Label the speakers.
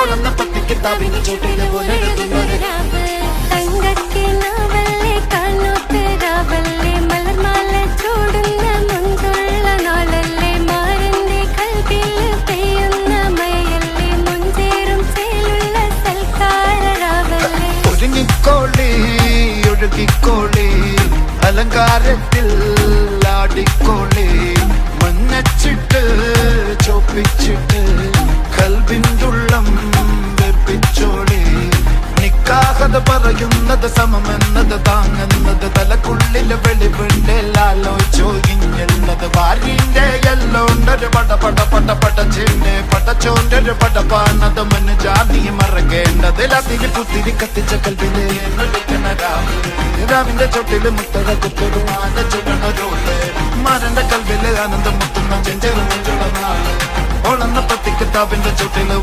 Speaker 1: ഓളന്ന പത്തി കിതാബിന്റെ ചോട്ടിലെ പോലെ ഒരുങ്ങിക്കോളി ഒഴുകിക്കോളി അലങ്കാരത്തിൽ ആടിക്കോളി മഞ്ഞച്ചിട്ട് ചോപ്പിച്ചിട്ട് കൽവിന്തുള്ളം വെപ്പിച്ചോളി നിക്കാഹത് പറയുന്നത് സമമെന്നത് താങ്ങുന്നത് തലക്കുള്ളിലെ വെളിവിണ്ടേലാലോചിഞ്ഞുള്ളത് വാരിന്റെ എല്ലോണ്ടൊരു പടച്ചേന്റെ പടച്ചോന്റെ പടപ്പാണത് മന് ജാതി മറക്കേണ്ടത് അതിന് കുത്തിരി കത്തിച്ച കൽവിലെ രാവിന്റെ ചൊട്ടില് മുത്തറ കുത്തൊരു ആന ചുടണൊരോള് മരന്റെ കൽവില് ആനന്ദം മുത്തുന്ന ചെഞ്ചെറു നെഞ്ചുള്ള നാള് ഓളന്ന പത്തി കിതാബിന്റെ ചൊട്ടില്